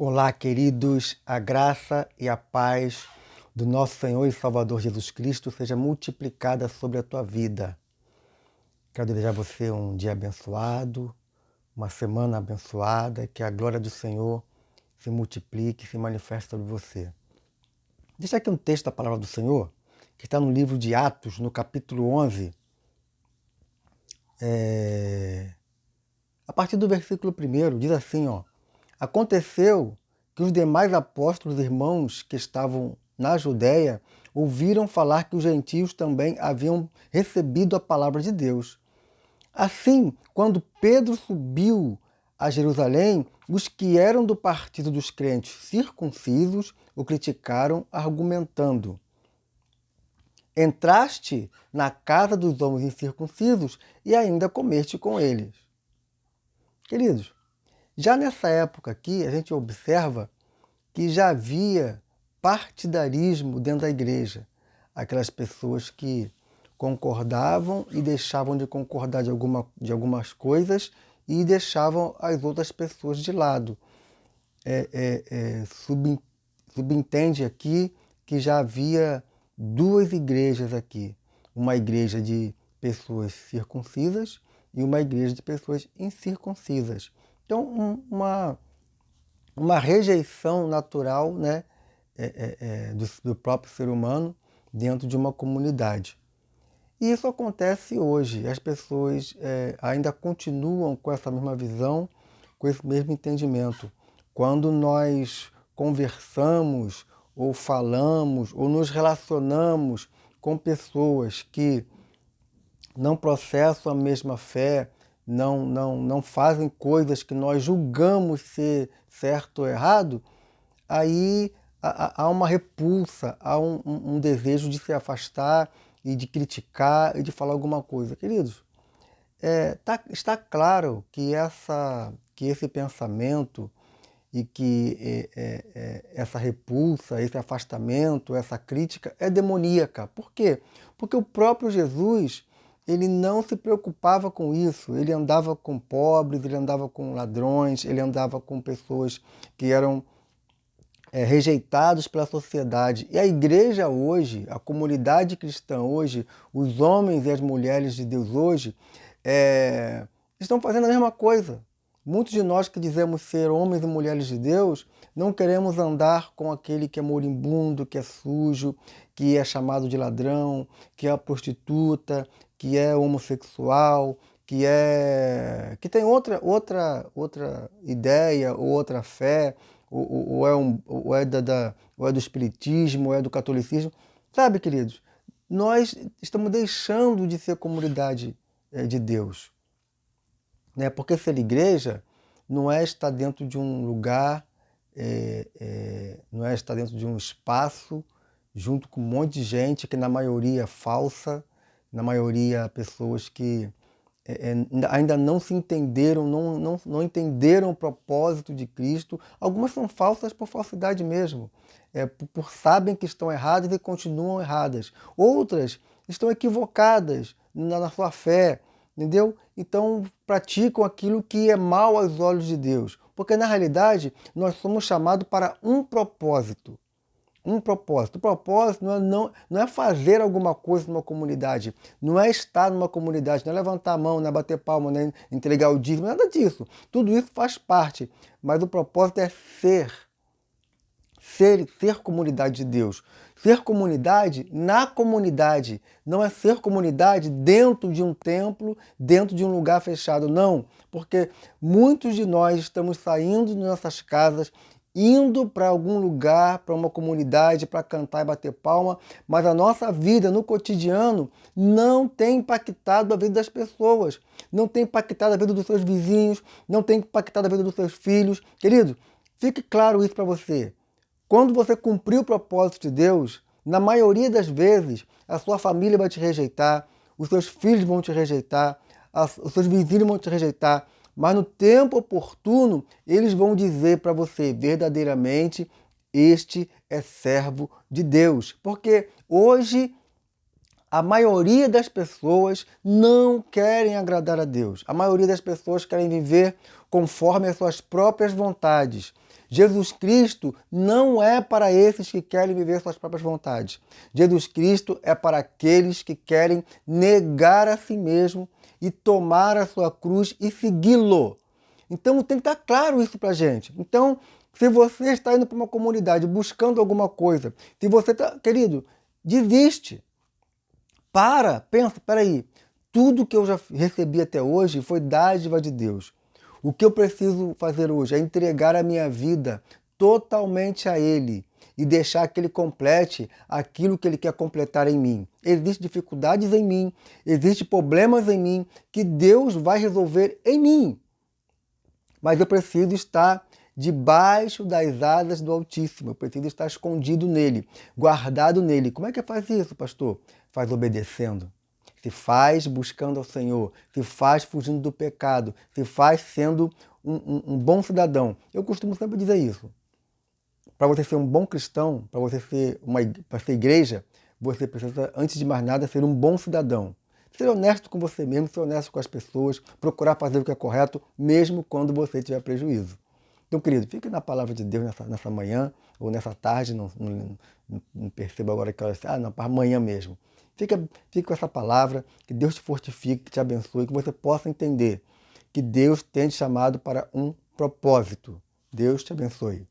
Olá, queridos, a graça e a paz do nosso Senhor e Salvador Jesus Cristo seja multiplicada sobre a tua vida. Quero desejar a você um dia abençoado, uma semana abençoada, que a glória do Senhor se multiplique, se manifeste sobre você. Deixa aqui um texto da palavra do Senhor, que está no livro de Atos, no capítulo 11, a partir do versículo 1, diz assim, ó: Aconteceu que os demais apóstolos irmãos que estavam na Judéia ouviram falar que os gentios também haviam recebido a palavra de Deus. Assim, quando Pedro subiu a Jerusalém, os que eram do partido dos crentes circuncisos o criticaram, argumentando: Entraste na casa dos homens incircuncisos e ainda comeste com eles. Queridos, já nessa época aqui, a gente observa que já havia partidarismo dentro da igreja. Aquelas pessoas que concordavam e deixavam de concordar de algumas coisas e deixavam as outras pessoas de lado. Subentende aqui que já havia duas igrejas aqui. Uma igreja de pessoas circuncisas e uma igreja de pessoas incircuncisas. Então, uma rejeição natural, né, do próprio ser humano dentro de uma comunidade. E isso acontece hoje. As pessoas ainda continuam com essa mesma visão, com esse mesmo entendimento. Quando nós conversamos, ou falamos, ou nos relacionamos com pessoas que não processam a mesma fé, não fazem coisas que nós julgamos ser certo ou errado, aí há uma repulsa, há um desejo de se afastar e de criticar e de falar alguma coisa. Queridos, está claro que esse pensamento e que essa repulsa, esse afastamento, essa crítica é demoníaca. Por quê? Porque o próprio Jesus, ele não se preocupava com isso. Ele andava com pobres, ele andava com ladrões, ele andava com pessoas que eram rejeitados pela sociedade. E a igreja hoje, a comunidade cristã hoje, os homens e as mulheres de Deus hoje, estão fazendo a mesma coisa. Muitos de nós que dizemos ser homens e mulheres de Deus, não queremos andar com aquele que é moribundo, que é sujo, que é chamado de ladrão, que é prostituta, que é homossexual, que tem outra ideia ou outra fé, ou é do espiritismo, ou é do catolicismo. Sabe, queridos, nós estamos deixando de ser comunidade de Deus. Né? Porque ser igreja não é estar dentro de um lugar, não é estar dentro de um espaço, junto com um monte de gente que na maioria é falsa, na maioria pessoas que ainda não se entenderam, não entenderam o propósito de Cristo. Algumas são falsas por falsidade mesmo, por sabem que estão erradas e continuam erradas. Outras estão equivocadas na sua fé, entendeu? Então praticam aquilo que é mal aos olhos de Deus. Porque na realidade nós somos chamados para um propósito. Um propósito. O propósito não é fazer alguma coisa numa comunidade, não é estar numa comunidade, não é levantar a mão, não é bater palma, não é entregar o dízimo, nada disso. Tudo isso faz parte, mas o propósito é ser comunidade de Deus. Ser comunidade na comunidade, não é ser comunidade dentro de um templo, dentro de um lugar fechado, não. Porque muitos de nós estamos saindo de nossas casas, indo para algum lugar, para uma comunidade, para cantar e bater palma, mas a nossa vida no cotidiano não tem impactado a vida das pessoas, não tem impactado a vida dos seus vizinhos, não tem impactado a vida dos seus filhos. Querido, fique claro isso para você. Quando você cumprir o propósito de Deus, na maioria das vezes, a sua família vai te rejeitar, os seus filhos vão te rejeitar, os seus vizinhos vão te rejeitar, mas no tempo oportuno, eles vão dizer para você verdadeiramente, este é servo de Deus. Porque hoje a maioria das pessoas não querem agradar a Deus. A maioria das pessoas querem viver conforme as suas próprias vontades. Jesus Cristo não é para esses que querem viver suas próprias vontades. Jesus Cristo é para aqueles que querem negar a si mesmo e tomar a sua cruz e segui-lo. Então tem que estar claro isso para a gente. Então, se você está indo para uma comunidade buscando alguma coisa, se você está, querido, desiste. Pensa, espera aí. Tudo que eu já recebi até hoje foi dádiva de Deus. O que eu preciso fazer hoje é entregar a minha vida totalmente a Ele e deixar que Ele complete aquilo que Ele quer completar em mim. Existem dificuldades em mim, existem problemas em mim que Deus vai resolver em mim. Mas eu preciso estar debaixo das asas do Altíssimo, eu preciso estar escondido nele, guardado nele. Como é que faz isso, pastor? Faz obedecendo. Se faz buscando ao Senhor, se faz fugindo do pecado, se faz sendo um bom cidadão. Eu costumo sempre dizer isso. Para você ser um bom cristão, para ser igreja, você precisa, antes de mais nada, ser um bom cidadão. Ser honesto com você mesmo, ser honesto com as pessoas, procurar fazer o que é correto, mesmo quando você tiver prejuízo. Então, querido, fique na palavra de Deus nessa manhã ou nessa tarde, não percebo agora que horas. Não, para amanhã mesmo. Fique com essa palavra, que Deus te fortifique, que te abençoe, que você possa entender que Deus tem te chamado para um propósito. Deus te abençoe.